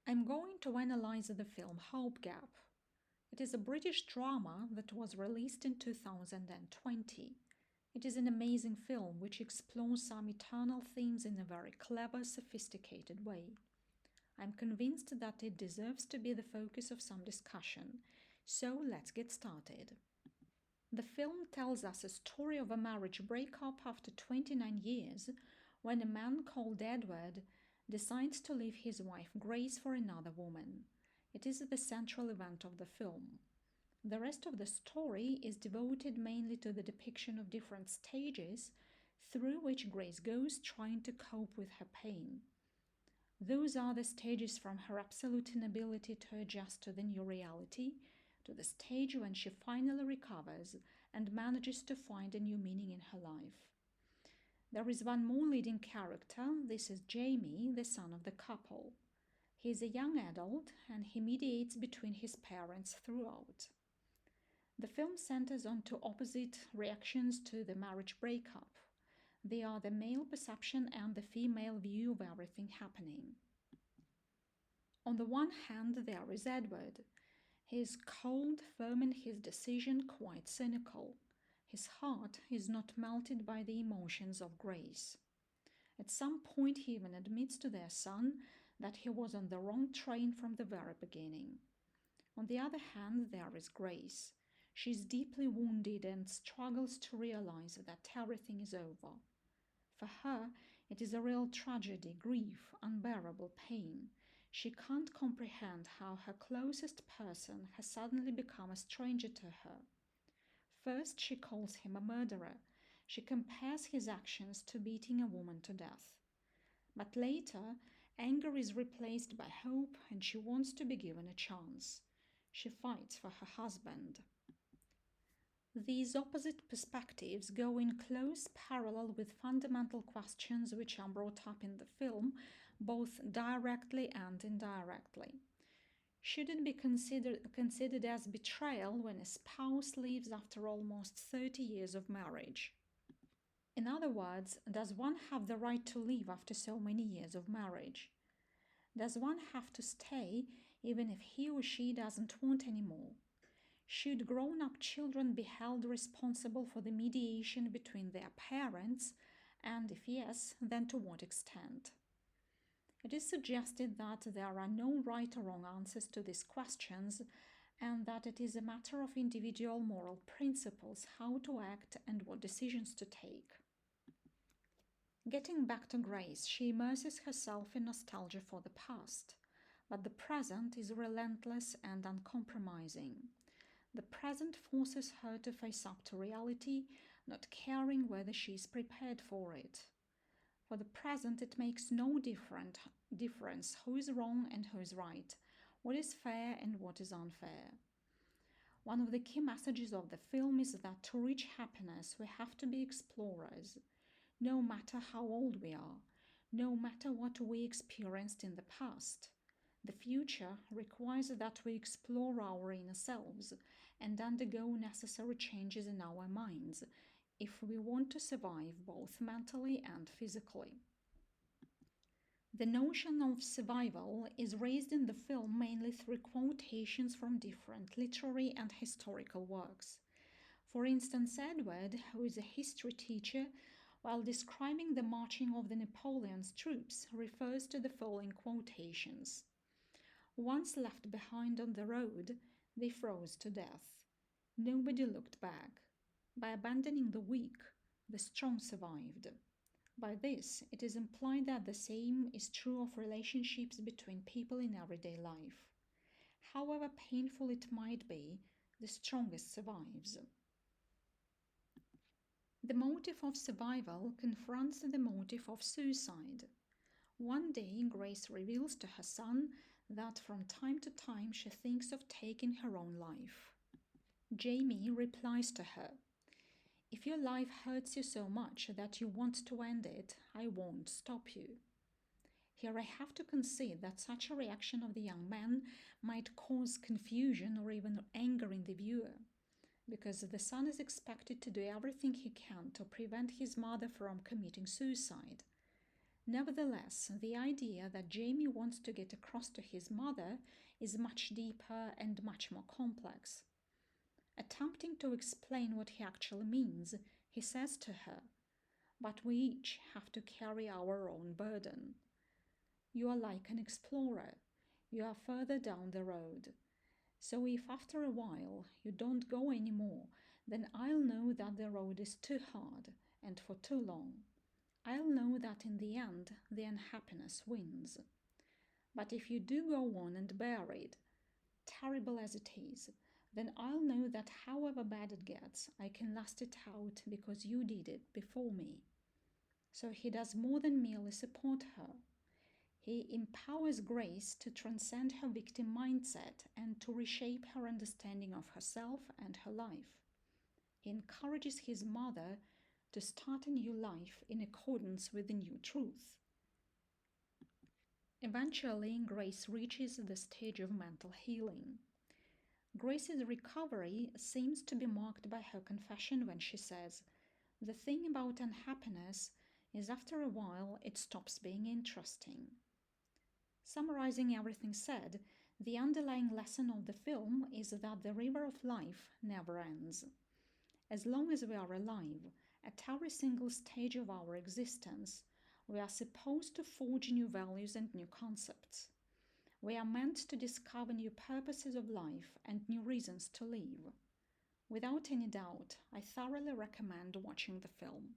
I'm going to analyze the film Hope Gap. It is a British drama that was released in 2020. It is an amazing film which explores some eternal themes in a very clever, sophisticated way. I'm convinced that it deserves to be the focus of some discussion, so let's get started. The film tells us a story of a marriage breakup after 29 years when a man called Edward decides to leave his wife Grace for another woman. It is the central event of the film. The rest of the story is devoted mainly to the depiction of different stages through which Grace goes trying to cope with her pain. Those are the stages from her absolute inability to adjust to the new reality to the stage when she finally recovers and manages to find a new meaning in her life. There is one more leading character. This is Jamie, the son of the couple. He is a young adult and he mediates between his parents throughout. The film centers on two opposite reactions to the marriage breakup. They are the male perception and the female view of everything happening. On the one hand, there is Edward. He is cold, firm in his decision, quite cynical. His heart is not melted by the emotions of Grace. At some point, he even admits to their son that he was on the wrong train from the very beginning. On the other hand, there is Grace. She is deeply wounded and struggles to realize that everything is over. For her, it is a real tragedy, grief, unbearable pain. She can't comprehend how her closest person has suddenly become a stranger to her. First, she calls him a murderer. She compares his actions to beating a woman to death. But later, anger is replaced by hope and she wants to be given a chance. She fights for her husband. These opposite perspectives go in close parallel with fundamental questions which are brought up in the film, both directly and indirectly. Should it be considered as betrayal when a spouse leaves after almost 30 years of marriage? In other words, does one have the right to leave after so many years of marriage? Does one have to stay even if he or she doesn't want any more? Should grown-up children be held responsible for the mediation between their parents, and if yes, then to what extent? It is suggested that there are no right or wrong answers to these questions, and that it is a matter of individual moral principles how to act and what decisions to take. Getting back to Grace, she immerses herself in nostalgia for the past, but the present is relentless and uncompromising. The present forces her to face up to reality, not caring whether she is prepared for it. For the present, it makes no difference who is wrong and who is right, what is fair and what is unfair. One of the key messages of the film is that to reach happiness, we have to be explorers. No matter how old we are, no matter what we experienced in the past. The future requires that we explore our inner selves and undergo necessary changes in our minds if we want to survive both mentally and physically. The notion of survival is raised in the film mainly through quotations from different literary and historical works. For instance, Edward, who is a history teacher, while describing the marching of the Napoleon's troops, refers to the following quotations. Once left behind on the road, they froze to death. Nobody looked back. By abandoning the weak, the strong survived. By this, it is implied that the same is true of relationships between people in everyday life. However painful it might be, the strongest survives. The motive of survival confronts the motive of suicide. One day, Grace reveals to her son that from time to time she thinks of taking her own life. Jamie replies to her, "If your life hurts you so much that you want to end it, I won't stop you." Here I have to concede that such a reaction of the young man might cause confusion or even anger in the viewer, because the son is expected to do everything he can to prevent his mother from committing suicide. Nevertheless, the idea that Jamie wants to get across to his mother is much deeper and much more complex. Attempting to explain what he actually means, he says to her, "But we each have to carry our own burden. You are like an explorer. You are further down the road. So if after a while you don't go anymore, then I'll know that the road is too hard and for too long. I'll know that in the end the unhappiness wins. But if you do go on and bear it, terrible as it is, then I'll know that however bad it gets, I can last it out because you did it before me." So he does more than merely support her. He empowers Grace to transcend her victim mindset and to reshape her understanding of herself and her life. He encourages his mother to start a new life in accordance with the new truth. Eventually, Grace reaches the stage of mental healing. Grace's recovery seems to be marked by her confession when she says, "The thing about unhappiness is after a while it stops being interesting." Summarizing everything said, the underlying lesson of the film is that the river of life never ends. As long as we are alive, at every single stage of our existence, we are supposed to forge new values and new concepts. We are meant to discover new purposes of life and new reasons to live. Without any doubt, I thoroughly recommend watching the film.